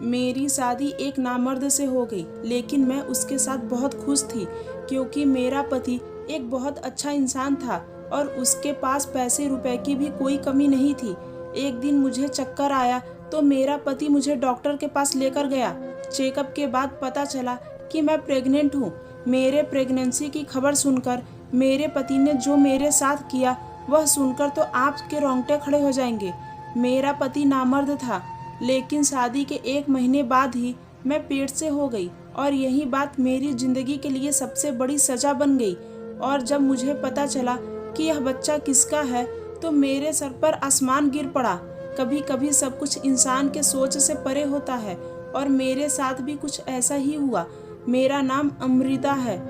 मेरी शादी एक नामर्द से हो गई, लेकिन मैं उसके साथ बहुत खुश थी क्योंकि मेरा पति एक बहुत अच्छा इंसान था और उसके पास पैसे रुपए की भी कोई कमी नहीं थी। एक दिन मुझे चक्कर आया तो मेरा पति मुझे डॉक्टर के पास लेकर गया। चेकअप के बाद पता चला कि मैं प्रेग्नेंट हूँ। मेरे प्रेगनेंसी की खबर सुनकर मेरे पति ने जो मेरे साथ किया वह सुनकर तो आपके रोंगटे खड़े हो जाएंगे। मेरा पति नामर्द था, लेकिन शादी के 1 महीने बाद ही मैं पेट से हो गई और यही बात मेरी जिंदगी के लिए सबसे बड़ी सजा बन गई। और जब मुझे पता चला कि यह बच्चा किसका है तो मेरे सर पर आसमान गिर पड़ा। कभी कभी सब कुछ इंसान के सोच से परे होता है और मेरे साथ भी कुछ ऐसा ही हुआ। मेरा नाम अमृता है।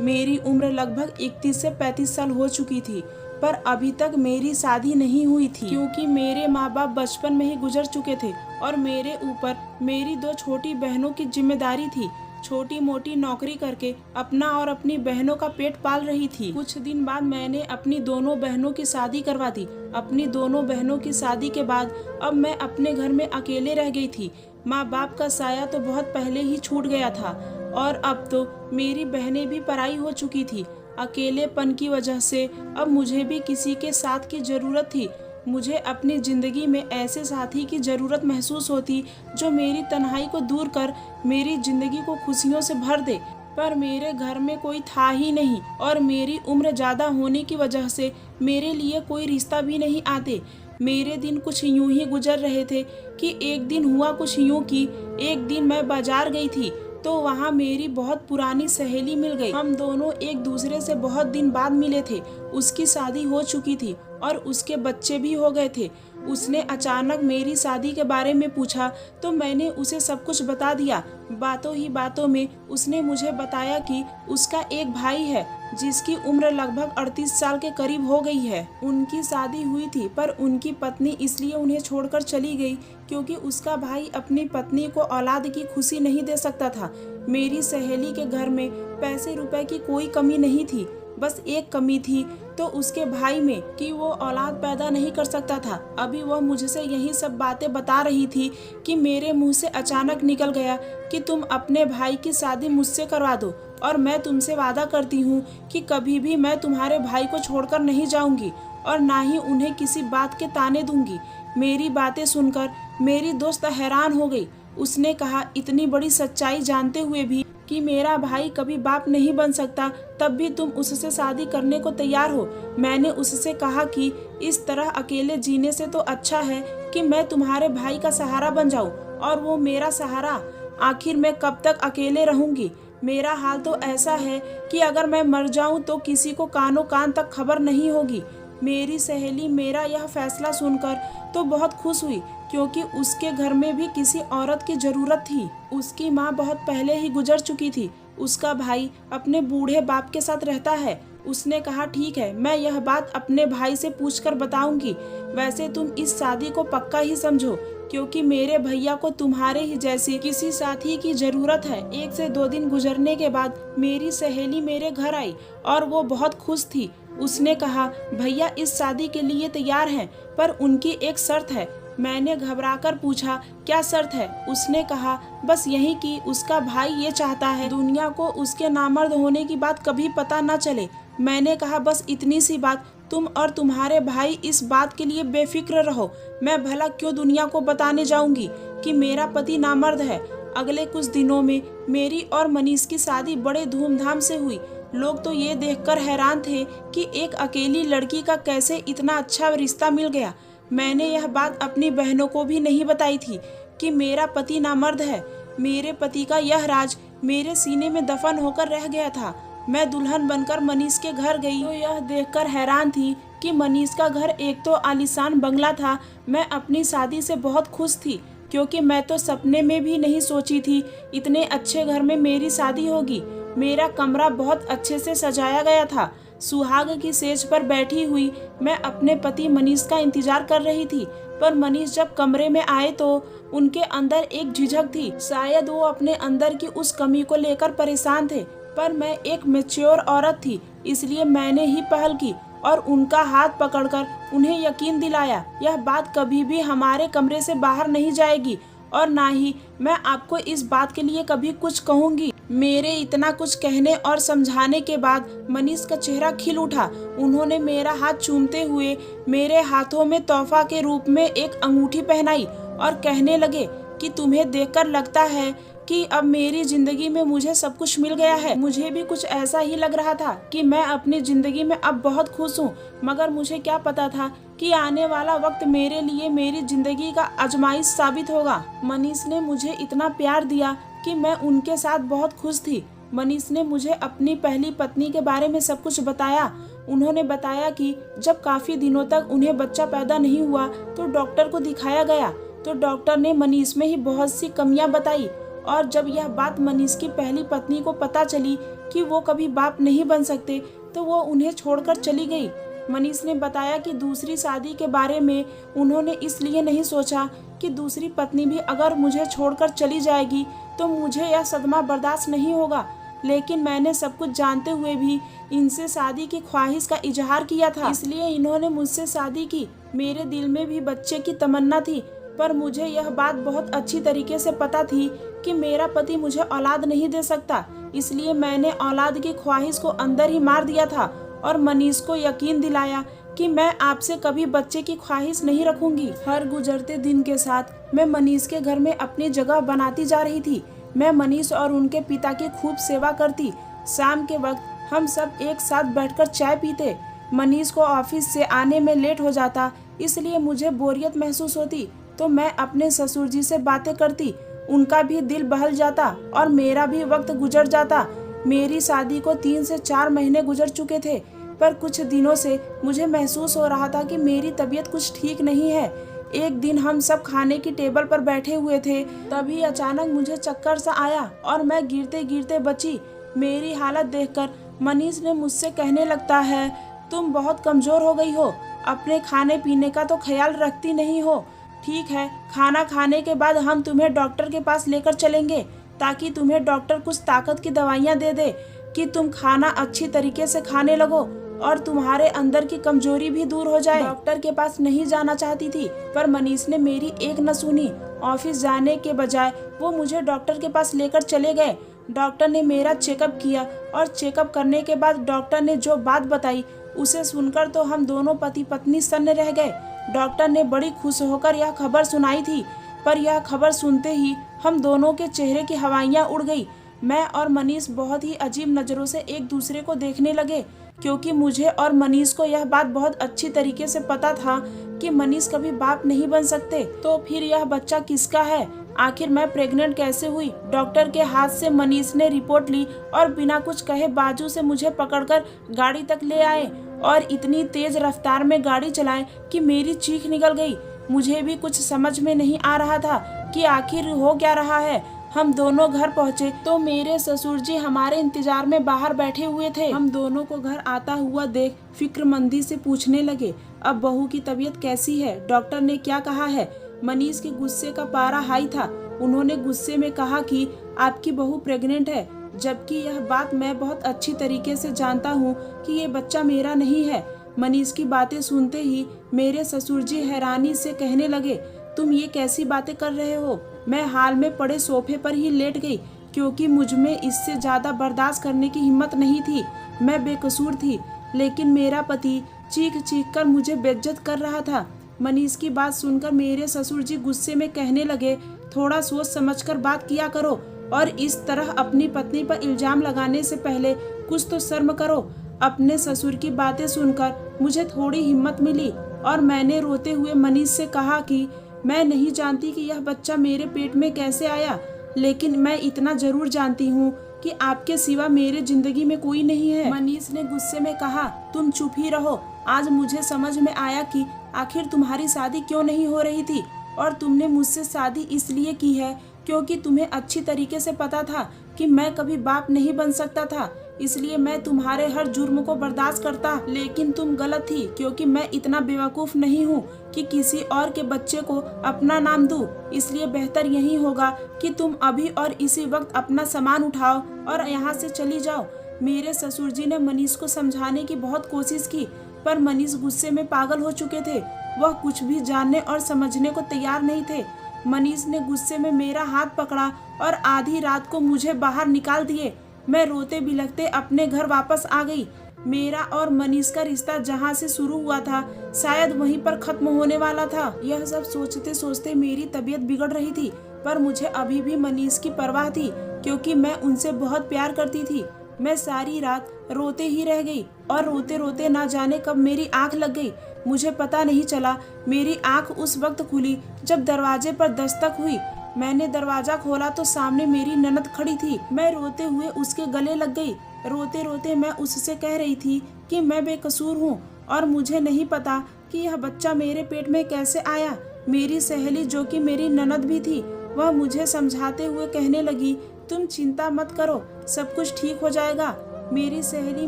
मेरी उम्र लगभग 31 से 35 साल हो चुकी थी, पर अभी तक मेरी शादी नहीं हुई थी क्योंकि मेरे माँ बाप बचपन में ही गुजर चुके थे और मेरे ऊपर मेरी 2 छोटी बहनों की जिम्मेदारी थी। छोटी मोटी नौकरी करके अपना और अपनी बहनों का पेट पाल रही थी। कुछ दिन बाद मैंने अपनी दोनों बहनों की शादी करवा दी। अपनी दोनों बहनों की शादी के बाद अब मैं अपने घर में अकेले रह गई थी। माँ बाप का साया तो बहुत पहले ही छूट गया था और अब तो मेरी बहनें भी पराई हो चुकी थी। अकेलेपन की वजह से अब मुझे भी किसी के साथ की जरूरत थी। मुझे अपनी जिंदगी में ऐसे साथी की जरूरत महसूस होती जो मेरी तन्हाई को दूर कर मेरी जिंदगी को खुशियों से भर दे, पर मेरे घर में कोई था ही नहीं और मेरी उम्र ज्यादा होने की वजह से मेरे लिए कोई रिश्ता भी नहीं आते। मेरे दिन कुछ यूं ही गुजर रहे थे कि एक दिन हुआ कुछ यूं कि एक दिन मैं बाजार गई थी तो वहाँ मेरी बहुत पुरानी सहेली मिल गई। हम दोनों एक दूसरे से बहुत दिन बाद मिले थे। उसकी शादी हो चुकी थी और उसके बच्चे भी हो गए थे। उसने अचानक मेरी शादी के बारे में पूछा तो मैंने उसे सब कुछ बता दिया। बातों ही बातों में उसने मुझे बताया कि उसका एक भाई है जिसकी उम्र लगभग 38 साल के करीब हो गई है। उनकी शादी हुई थी पर उनकी पत्नी इसलिए उन्हें छोड़कर चली गई क्योंकि उसका भाई अपनी पत्नी को औलाद की खुशी नहीं दे सकता था। मेरी सहेली के घर में पैसे रुपए की कोई कमी नहीं थी, बस एक कमी थी तो उसके भाई में कि वो औलाद पैदा नहीं कर सकता था। अभी वह मुझसे यही सब बातें बता रही थी कि मेरे मुंह से अचानक निकल गया कि तुम अपने भाई की शादी मुझसे करवा दो और मैं तुमसे वादा करती हूँ कि कभी भी मैं तुम्हारे भाई को छोड़कर नहीं जाऊंगी और ना ही उन्हें किसी बात के ताने दूंगी। मेरी बातें सुनकर मेरी दोस्त हैरान हो गई। उसने कहा, इतनी बड़ी सच्चाई जानते हुए भी कि मेरा भाई कभी बाप नहीं बन सकता, तब भी तुम उससे शादी करने को तैयार हो। मैंने उससे कहा कि इस तरह अकेले जीने से तो अच्छा है कि मैं तुम्हारे भाई का सहारा बन जाऊं और वो मेरा सहारा। आखिर मैं कब तक अकेले रहूंगी? मेरा हाल तो ऐसा है कि अगर मैं मर जाऊं तो किसी को कानों कान तक खबर नहीं होगी। मेरी सहेली मेरा यह फैसला सुनकर तो बहुत खुश हुई क्योंकि उसके घर में भी किसी औरत की जरूरत थी। उसकी माँ बहुत पहले ही गुजर चुकी थी। उसका भाई अपने बूढ़े बाप के साथ रहता है। उसने कहा, ठीक है, मैं यह बात अपने भाई से पूछकर बताऊंगी। वैसे तुम इस शादी को पक्का ही समझो क्योंकि मेरे भैया को तुम्हारे ही जैसी किसी साथी की जरूरत है। 1 से 2 दिन गुजरने के बाद मेरी सहेली मेरे घर आई और वो बहुत खुश थी। उसने कहा, भैया इस शादी के लिए तैयार हैं, पर उनकी एक शर्त है। मैंने घबराकर पूछा, क्या शर्त है? उसने कहा, बस यही कि उसका भाई ये चाहता है दुनिया को उसके नामर्द होने की बात कभी पता न चले। मैंने कहा, बस इतनी सी बात, तुम और तुम्हारे भाई इस बात के लिए बेफिक्र रहो। मैं भला क्यों दुनिया को बताने जाऊंगी कि मेरा पति नामर्द है। अगले कुछ दिनों में मेरी और मनीष की शादी बड़े धूमधाम से हुई। लोग तो ये देखकर हैरान थे कि एक अकेली लड़की का कैसे इतना अच्छा रिश्ता मिल गया। मैंने यह बात अपनी बहनों को भी नहीं बताई थी कि मेरा पति नामर्द है। मेरे पति का यह राज मेरे सीने में दफन होकर रह गया था। मैं दुल्हन बनकर मनीष के घर गई तो यह देखकर हैरान थी कि मनीष का घर एक तो आलीशान बंगला था। मैं अपनी शादी से बहुत खुश थी क्योंकि मैं तो सपने में भी नहीं सोची थी इतने अच्छे घर में मेरी शादी होगी। मेरा कमरा बहुत अच्छे से सजाया गया था। सुहाग की सेज पर बैठी हुई मैं अपने पति मनीष का इंतजार कर रही थी, पर मनीष जब कमरे में आए तो उनके अंदर एक झिझक थी। शायद वो अपने अंदर की उस कमी को लेकर परेशान थे, पर मैं एक मैच्योर औरत थी इसलिए मैंने ही पहल की और उनका हाथ पकड़कर उन्हें यकीन दिलाया यह बात कभी भी हमारे कमरे से बाहर नहीं जाएगी और ना ही मैं आपको इस बात के लिए कभी कुछ कहूँगी। मेरे इतना कुछ कहने और समझाने के बाद मनीष का चेहरा खिल उठा। उन्होंने मेरा हाथ चूमते हुए मेरे हाथों में तोहफा के रूप में एक अंगूठी पहनाई और कहने लगे कि तुम्हें देखकर लगता है कि अब मेरी जिंदगी में मुझे सब कुछ मिल गया है। मुझे भी कुछ ऐसा ही लग रहा था कि मैं अपनी जिंदगी में अब बहुत खुश हूँ, मगर मुझे क्या पता था कि आने वाला वक्त मेरे लिए मेरी जिंदगी का आजमाइश साबित होगा। मनीष ने मुझे इतना प्यार दिया कि मैं उनके साथ बहुत खुश थी। मनीष ने मुझे अपनी पहली पत्नी के बारे में सब कुछ बताया। उन्होंने बताया कि जब काफी दिनों तक उन्हें बच्चा पैदा नहीं हुआ तो डॉक्टर को दिखाया गया, तो डॉक्टर ने मनीष में ही बहुत सी कमियां बताई। और जब यह बात मनीष की पहली पत्नी को पता चली कि वो कभी बाप नहीं बन सकते, तो वो उन्हें छोड़कर चली गई। मनीष ने बताया कि दूसरी शादी के बारे में उन्होंने इसलिए नहीं सोचा कि दूसरी पत्नी भी अगर मुझे छोड़कर चली जाएगी तो मुझे यह सदमा बर्दाश्त नहीं होगा। लेकिन मैंने सब कुछ जानते हुए भी इनसे शादी की ख्वाहिश का इजहार किया था, इसलिए इन्होंने मुझसे शादी की। मेरे दिल में भी बच्चे की तमन्ना थी, पर मुझे यह बात बहुत अच्छी तरीके से पता थी कि मेरा पति मुझे औलाद नहीं दे सकता, इसलिए मैंने औलाद की ख्वाहिश को अंदर ही मार दिया था और मनीष को यकीन दिलाया कि मैं आपसे कभी बच्चे की ख्वाहिश नहीं रखूंगी। हर गुजरते दिन के साथ मैं मनीष के घर में अपनी जगह बनाती जा रही थी। मैं मनीष और उनके पिता की खूब सेवा करती। शाम के वक्त हम सब एक साथ बैठकर चाय पीते। मनीष को ऑफिस से आने में लेट हो जाता, इसलिए मुझे बोरियत महसूस होती, तो मैं अपने ससुर जी से बातें करती। उनका भी दिल बहल जाता और मेरा भी वक्त गुजर जाता। मेरी शादी को 3 से 4 महीने गुजर चुके थे, पर कुछ दिनों से मुझे महसूस हो रहा था कि मेरी तबीयत कुछ ठीक नहीं है। एक दिन हम सब खाने की टेबल पर बैठे हुए थे, तभी अचानक मुझे चक्कर सा आया और मैं गिरते गिरते बची। मेरी हालत देखकर मनीष ने मुझसे कहने लगता है, तुम बहुत कमजोर हो गई हो, अपने खाने पीने का तो ख्याल रखती नहीं हो। ठीक है, खाना खाने के बाद हम तुम्हें डॉक्टर के पास लेकर चलेंगे, ताकि तुम्हें डॉक्टर कुछ ताकत की दवाइयाँ दे दे कि तुम खाना अच्छी तरीके से खाने लगो और तुम्हारे अंदर की कमजोरी भी दूर हो जाए। डॉक्टर के पास नहीं जाना चाहती थी, पर मनीष ने मेरी एक न सुनी। ऑफिस जाने के बजाय वो मुझे डॉक्टर के पास लेकर चले गए। डॉक्टर ने मेरा चेकअप किया और चेकअप करने के बाद डॉक्टर ने जो बात बताई उसे सुनकर तो हम दोनों पति पत्नी सन्न रह गए। डॉक्टर ने बड़ी खुश होकर यह खबर सुनाई थी, पर यह खबर सुनते ही हम दोनों के चेहरे की हवाइयाँ उड़ गई। मैं और मनीष बहुत ही अजीब नज़रों से एक दूसरे को देखने लगे, क्योंकि मुझे और मनीष को यह बात बहुत अच्छी तरीके से पता था कि मनीष कभी बाप नहीं बन सकते। तो फिर यह बच्चा किसका है? आखिर मैं प्रेग्नेंट कैसे हुई? डॉक्टर के हाथ से मनीष ने रिपोर्ट ली और बिना कुछ कहे बाजू से मुझे पकड़कर गाड़ी तक ले आए और इतनी तेज रफ्तार में गाड़ी चलाए कि मेरी चीख निकल गई। मुझे भी कुछ समझ में नहीं आ रहा था कि आखिर हो क्या रहा है। हम दोनों घर पहुँचे तो मेरे ससुर जी हमारे इंतजार में बाहर बैठे हुए थे। हम दोनों को घर आता हुआ देख फिक्रमंदी से पूछने लगे, अब बहू की तबीयत कैसी है? डॉक्टर ने क्या कहा है? मनीष के गुस्से का पारा हाई था। उन्होंने गुस्से में कहा कि आपकी बहू प्रेग्नेंट है, जबकि यह बात मैं बहुत अच्छी तरीके से जानता हूँ कि ये बच्चा मेरा नहीं है। मनीष की बातें सुनते ही मेरे ससुर जी हैरानी से कहने लगे, तुम ये कैसी बातें कर रहे हो? मैं हाल में पड़े सोफे पर ही लेट गई, क्योंकि मुझ में इससे ज़्यादा बर्दाश्त करने की हिम्मत नहीं थी। मैं बेकसूर थी, लेकिन मेरा पति चीख चीख कर मुझे बेइज्जत कर रहा था। मनीष की बात सुनकर मेरे ससुर जी गुस्से में कहने लगे, थोड़ा सोच समझकर बात किया करो और इस तरह अपनी पत्नी पर इल्जाम लगाने से पहले कुछ तो शर्म करो। अपने ससुर की बातें सुनकर मुझे थोड़ी हिम्मत मिली और मैंने रोते हुए मनीष से कहा कि मैं नहीं जानती कि यह बच्चा मेरे पेट में कैसे आया, लेकिन मैं इतना जरूर जानती हूँ कि आपके सिवा मेरे जिंदगी में कोई नहीं है। मनीष ने गुस्से में कहा, तुम चुप ही रहो। आज मुझे समझ में आया कि आखिर तुम्हारी शादी क्यों नहीं हो रही थी, और तुमने मुझसे शादी इसलिए की है क्योंकि तुम्हें अच्छी तरीके से पता था कि मैं कभी बाप नहीं बन सकता था, इसलिए मैं तुम्हारे हर जुर्म को बर्दाश्त करता। लेकिन तुम गलत थी, क्योंकि मैं इतना बेवकूफ़ नहीं हूँ कि किसी और के बच्चे को अपना नाम दूँ। इसलिए बेहतर यही होगा कि तुम अभी और इसी वक्त अपना सामान उठाओ और यहाँ से चली जाओ। मेरे ससुर जी ने मनीष को समझाने की बहुत कोशिश की, पर मनीष गुस्से में पागल हो चुके थे। वह कुछ भी जानने और समझने को तैयार नहीं थे। मनीष ने गुस्से में मेरा हाथ पकड़ा और आधी रात को मुझे बाहर निकाल दिए। मैं रोते बिलखते अपने घर वापस आ गई। मेरा और मनीष का रिश्ता जहाँ से शुरू हुआ था शायद वहीं पर खत्म होने वाला था। यह सब सोचते सोचते मेरी तबीयत बिगड़ रही थी, पर मुझे अभी भी मनीष की परवाह थी क्योंकि मैं उनसे बहुत प्यार करती थी। मैं सारी रात रोते ही रह गई और रोते रोते ना जाने कब मेरी आंख लग गई। मुझे पता नहीं चला। मेरी आंख उस वक्त खुली जब दरवाजे पर दस्तक हुई। मैंने दरवाजा खोला तो सामने मेरी ननद खड़ी थी। मैं रोते हुए उसके गले लग गई। रोते रोते मैं उससे कह रही थी कि मैं बेकसूर हूँ और मुझे नहीं पता कि यह बच्चा मेरे पेट में कैसे आया। मेरी सहेली जो कि मेरी ननद भी थी, वह मुझे समझाते हुए कहने लगी, तुम चिंता मत करो, सब कुछ ठीक हो जाएगा। मेरी सहेली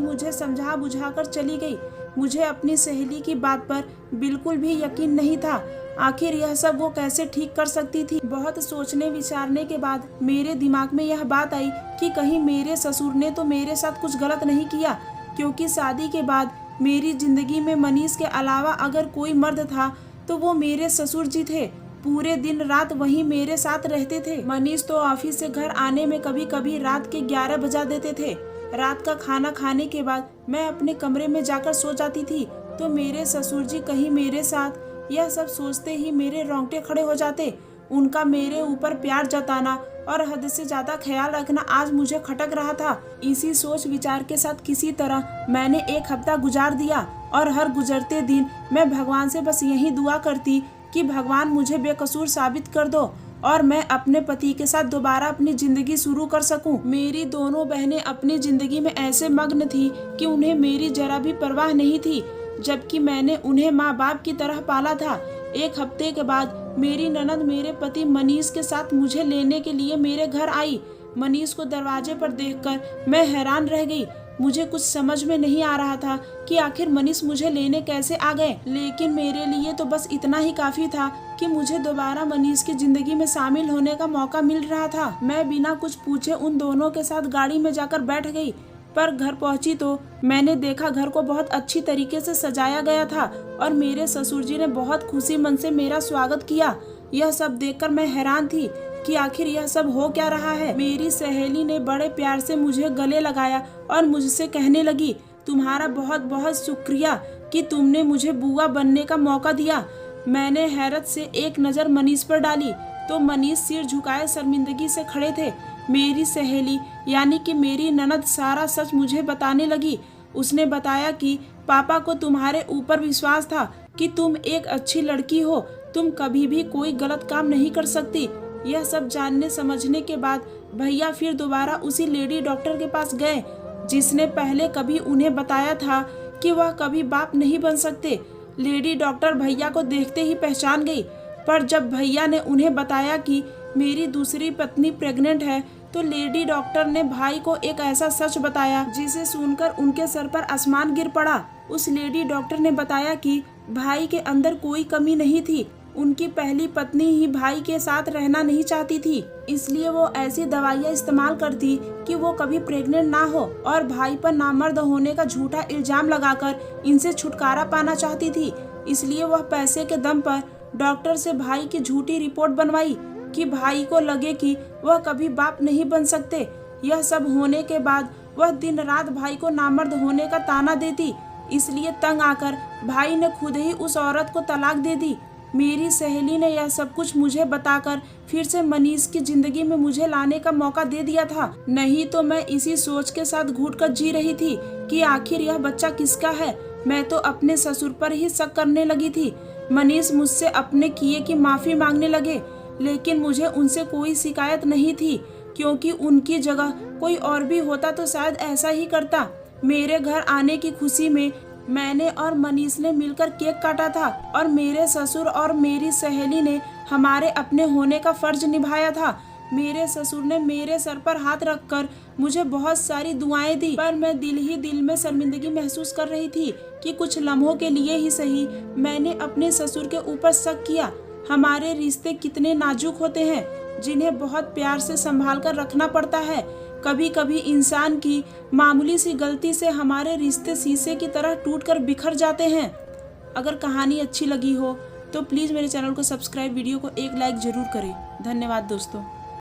मुझे समझा बुझाकर चली गई। मुझे अपनी सहेली की बात पर बिल्कुल भी यकीन नहीं था। आखिर यह सब वो कैसे ठीक कर सकती थी। बहुत सोचने विचारने के बाद मेरे दिमाग में यह बात आई कि कहीं मेरे ससुर ने तो मेरे साथ कुछ गलत नहीं किया, क्योंकि शादी के बाद मेरी जिंदगी में मनीष के अलावा अगर कोई मर्द था तो वो मेरे ससुर जी थे। पूरे दिन रात वहीं मेरे साथ रहते थे। मनीष तो ऑफिस से घर आने में कभी कभी रात के 11 बजा देते थे। रात का खाना खाने के बाद मैं अपने कमरे में जाकर सो जाती थी तो मेरे ससुर जी कहीं मेरे साथ। यह सब सोचते ही मेरे रोंगटे खड़े हो जाते। उनका मेरे ऊपर प्यार जताना और हद से ज्यादा ख्याल रखना आज मुझे खटक रहा था। इसी सोच विचार के साथ किसी तरह मैंने एक हफ्ता गुजार दिया और हर गुजरते दिन मैं भगवान से बस यही दुआ करती कि भगवान मुझे बेकसूर साबित कर दो और मैं अपने पति के साथ दोबारा अपनी जिंदगी शुरू कर सकूं। मेरी दोनों बहनें अपनी जिंदगी में ऐसे मग्न थी कि उन्हें मेरी जरा भी परवाह नहीं थी, जबकि मैंने उन्हें माँ बाप की तरह पाला था। एक हफ्ते के बाद मेरी ननद मेरे पति मनीष के साथ मुझे लेने के लिए मेरे घर आई। मनीष को दरवाजे पर देखकर मैं हैरान रह गई। मुझे कुछ समझ में नहीं आ रहा था कि आखिर मनीष मुझे लेने कैसे आ गए, लेकिन मेरे लिए तो बस इतना ही काफी था कि मुझे दोबारा मनीष की जिंदगी में शामिल होने का मौका मिल रहा था। मैं बिना कुछ पूछे उन दोनों के साथ गाड़ी में जाकर बैठ गई, पर घर पहुंची तो मैंने देखा घर को बहुत अच्छी तरीके से सजाया गया था और मेरे ससुर जी ने बहुत खुशी मन से मेरा स्वागत किया। यह सब देखकर मैं हैरान थी कि आखिर यह सब हो क्या रहा है। मेरी सहेली ने बड़े प्यार से मुझे गले लगाया और मुझसे कहने लगी, तुम्हारा बहुत बहुत शुक्रिया कि तुमने मुझे बुआ बनने का मौका दिया। मैंने हैरत से एक नज़र मनीष पर डाली तो मनीष सिर झुकाए शर्मिंदगी से खड़े थे। मेरी सहेली यानी कि मेरी ननद सारा सच मुझे बताने लगी। उसने बताया कि पापा को तुम्हारे ऊपर विश्वास था कि तुम एक अच्छी लड़की हो, तुम कभी भी कोई गलत काम नहीं कर सकती। यह सब जानने समझने के बाद भैया फिर दोबारा उसी लेडी डॉक्टर के पास गए जिसने पहले कभी उन्हें बताया था कि वह कभी बाप नहीं बन सकते। लेडी डॉक्टर भैया को देखते ही पहचान गई, पर जब भैया ने उन्हें बताया कि मेरी दूसरी पत्नी प्रेग्नेंट है तो लेडी डॉक्टर ने भाई को एक ऐसा सच बताया जिसे सुनकर उनके सर पर आसमान गिर पड़ा। उस लेडी डॉक्टर ने बताया कि भाई के अंदर कोई कमी नहीं थी, उनकी पहली पत्नी ही भाई के साथ रहना नहीं चाहती थी, इसलिए वो ऐसी दवाइयाँ इस्तेमाल करती कि वो कभी प्रेग्नेंट ना हो और भाई पर नामर्द होने का झूठा इल्जाम लगाकर इनसे छुटकारा पाना चाहती थी। इसलिए वह पैसे के दम पर डॉक्टर से भाई की झूठी रिपोर्ट बनवाई कि भाई को लगे कि वह कभी बाप नहीं बन सकते। यह सब होने के बाद वह दिन रात भाई को नामर्द होने का ताना देती, इसलिए तंग आकर भाई ने खुद ही उस औरत को तलाक दे दी। मेरी सहेली ने यह सब कुछ मुझे बताकर फिर से मनीष की जिंदगी में मुझे लाने का मौका दे दिया था, नहीं तो मैं इसी सोच के साथ घुटकर जी रही थी कि आखिर यह बच्चा किसका है। मैं तो अपने ससुर पर ही शक करने लगी थी। मनीष मुझसे अपने किए की माफी मांगने लगे, लेकिन मुझे उनसे कोई शिकायत नहीं थी, क्योंकि उनकी जगह कोई और भी होता तो शायद ऐसा ही करता। मेरे घर आने की खुशी में मैंने और मनीष ने मिलकर केक काटा था और मेरे ससुर और मेरी सहेली ने हमारे अपने होने का फर्ज निभाया था। मेरे ससुर ने मेरे सर पर हाथ रखकर मुझे बहुत सारी दुआएं दी, पर मैं दिल ही दिल में शर्मिंदगी महसूस कर रही थी कि कुछ लम्हों के लिए ही सही मैंने अपने ससुर के ऊपर शक किया। हमारे रिश्ते कितने नाजुक होते हैं, जिन्हें बहुत प्यार से संभाल कर रखना पड़ता है। कभी कभी इंसान की मामूली सी गलती से हमारे रिश्ते शीशे की तरह टूटकर बिखर जाते हैं। अगर कहानी अच्छी लगी हो तो प्लीज़ मेरे चैनल को सब्सक्राइब, वीडियो को एक लाइक ज़रूर करें। धन्यवाद दोस्तों।